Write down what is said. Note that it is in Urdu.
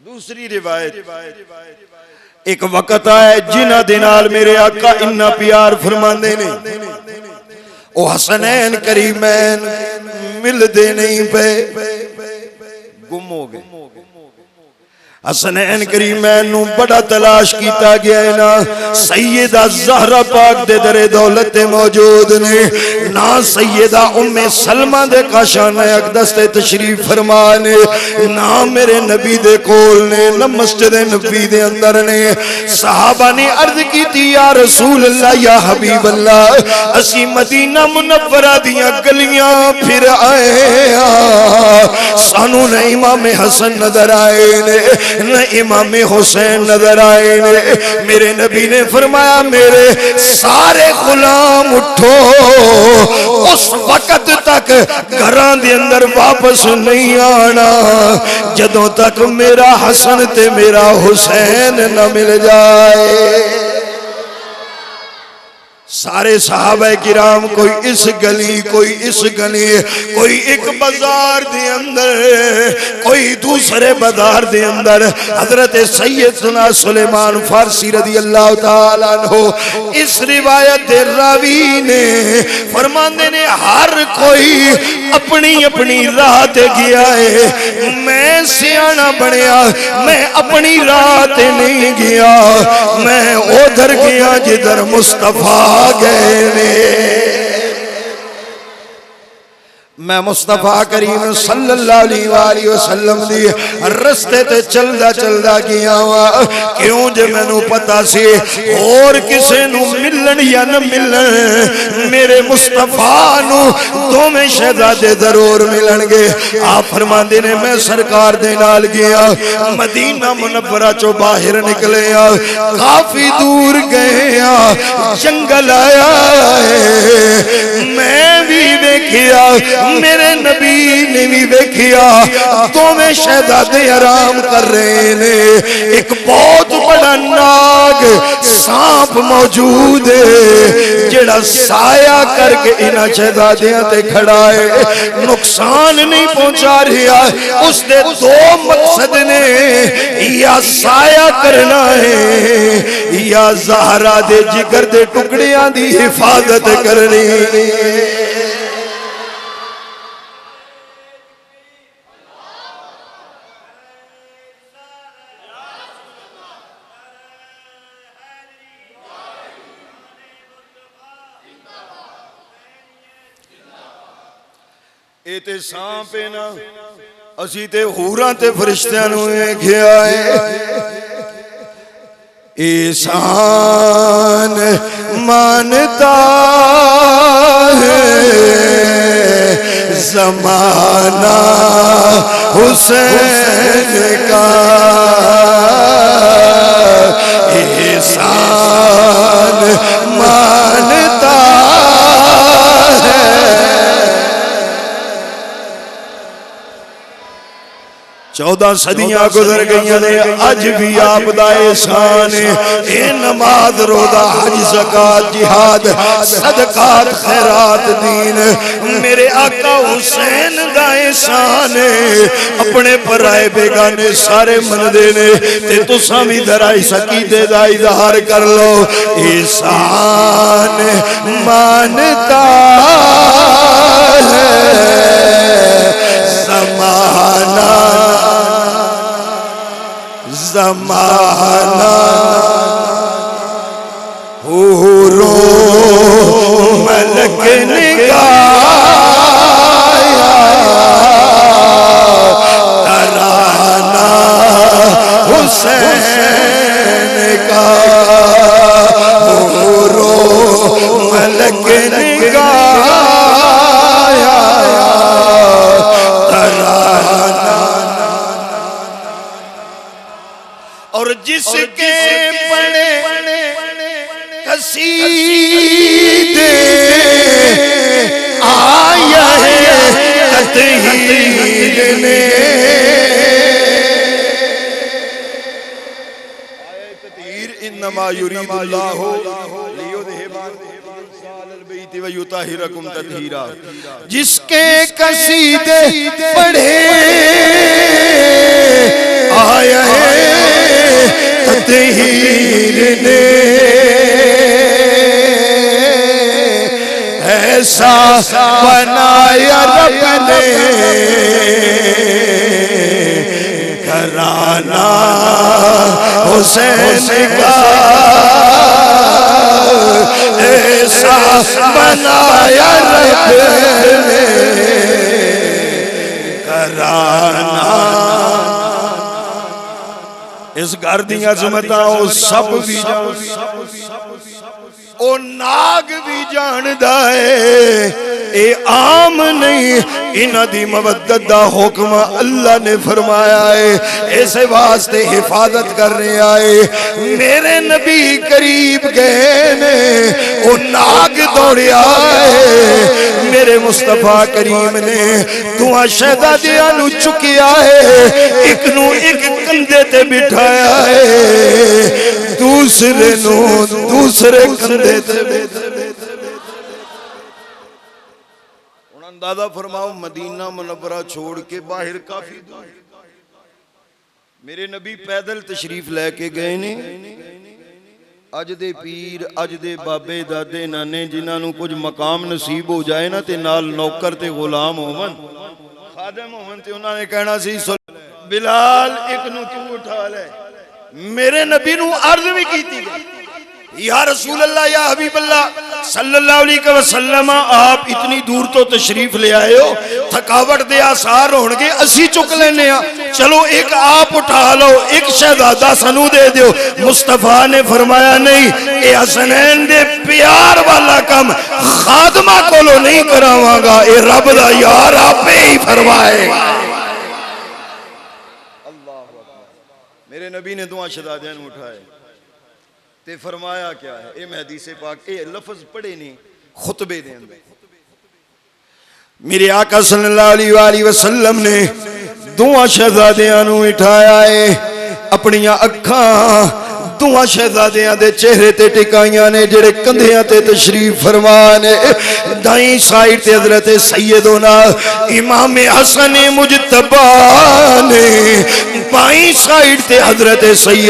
دوسری روایت ایک وقت آئے جنہ دنال میرے آقا انہا پیار فرماندے نے او حسنین کریمین مل دے نہیں پہ گم ہو گئے حسنین کریمین نو بڑا تلاش کیتا گیا ہے نا سیدہ زہرہ پاک دے در دولت موجود نے نا سیدہ ام سلمہ دے کاشان اقدس تے تشریف فرمانے نا میرے نبی دے کول نے نہ مسجد نبی دے اندر نے صحابہ نے عرض کی تھی یا رسول اللہ یا حبیب اللہ اسی مدینہ منورہ دیا گلیاں پھر آئے سانو نہ امام حسن نظر آئے نے نہ امام حسین نظر آئے نے میرے نبی نے فرمایا میرے سارے غلام اٹھو اس وقت تک گھران دے اندر واپس نہیں آنا جدوں تک میرا حسن تے میرا حسین نہ مل جائے سارے صحابہ کرام کوئی اس گلی کوئی اس گلی کوئی ایک بازار دے اندر کوئی دوسرے بازار دے اندر حضرت سیدنا سلیمان فارسی رضی اللہ تعالیٰ عنہ اس روایت دے راوی نے فرماندے نے ہر کوئی اپنی اپنی راہ تے گیا ہے میں سیانہ بنیا میں اپنی راہ تے نہیں گیا میں ادھر گیا جدھر مصطفیٰ گئے نے میں مصطفیٰ کریم صلی اللہ علیہ وآلہ وسلم دی رستے تے چلدا گیا ہوا کیوں جے میں نو پتا سی اور کسے نو ملن یا نہ ملن میرے مصطفیٰ نو دو میں شہزادے ضرور ملن گے آپ فرماندے نے میں سرکار دے نال گیا مدینہ منورہ چو باہر نکلے کافی دور گئے جنگل آیا ہے میں بھی دیکھیا میرے نبی نے بھی دیکھیا تو میں شہزادے آرام کر رہے نے ایک بہت بڑا ناگ سانپ موجود ہے جڑا سایہ کر کے انہاں شہزادیاں تے کھڑا ہے نقصان نہیں پہنچا رہا اس دے دو مقصد نے یا سایہ کرنا ہے یا زہرا دے جگر دے ٹکڑیاں دی حفاظت کرنی اے تے سانپ ہے نا اسی تے حوراں تے فرشتیاں نو گیا ہے احسان مانتا ہے زمانہ حسین کا احسان مانتا ہے 14 صدیاں گزر گئی نے اج بھی آپ دا احسان اے نماز روزہ حج زکات جہاد صدقات خیرات دین میرے آقا حسین دا احسان اپنے پرائے بیگانے سارے مندے نے تے تساں بھی درائی سکیدے دا اظہار کر لو احسان مانتا ہے زمانہ حورو ملک نگایا ترانہ حسین کا حورو ملک نگایا اور جس کے پڑے قصیدے آیا ہے تطہیر نے تطہیر انما یرید اللہ لیذہب عنکم رجال البیت ویطہرکم تطہیرا جس کے قصیدے پڑھے آیا ہے ظہیر نے ایسا بنایا رب نے گھرانہ حسین کا ایسا بنایا رب نے گھرانہ اس گھر دی عظمتاں او سب بھی او ناگ بھی جاندہ ہے اے عام نہیں انہاں دی مودت دا حکم اللہ نے فرمایا ہے ایسے واسطے حفاظت کرنے آئے میرے نبی قریب گئے نے او ناگ دوڑیا ہے میرے مصطفیٰ کریم نے دعا شہزادیاں نو چکیا ہے ایک نو ایک کندھے تے بٹھایا ہے دوسرے نو دوسرے کندھے تے اندازہ فرماؤ مدینہ منورہ چھوڑ کے باہر کافی دور میرے نبی پیدل تشریف لے کے گئے نے اج دے پیر اج دے بابے دادے نانے جنہاں نو کچھ مقام نصیب ہو جائے نا تے نال نوکر تے غلام ہون خادم ہون تے انہاں نے کہنا سی بلال ایک نو تو اٹھا لے میرے نبی نو عرض بھی کیتی گئی یا رسول اللہ یا حبیب اللہ صلی اللہ علیہ وسلم آپ اتنی دور تو تشریف لے آئے ہو تھکاوٹ دے آثار ہونگے اسی چک لینے ہیں چلو ایک آپ اٹھا لو ایک شہزادہ سنو دے دیو مصطفیٰ نے فرمایا نہیں اے حسنین دے پیار والا کم خادمہ کو لو نہیں کراواں گا اے رب دا یار آپ پہ ہی فرمائے گا میرے نبی نے دعا شہزادیاں نے اٹھائے تے فرمایا کیا ہے اے حدیث پاک اے لفظ پڑھے نہیں خطبے دے اندر میرے آقا صلی اللہ علیہ وآلہ وسلم نے دعا شہزادیاں نو اٹھایا ہے اپنیاں اکھاں دعا شہزادیاں دے چہرے تے ٹکائیاں نے جڑے کندھیاں تے تشریف فرمانے دائیں سائٹ تے حضرت سیدنا امام حسن مجتبی نے بائیں سائٹ تے حضرت سید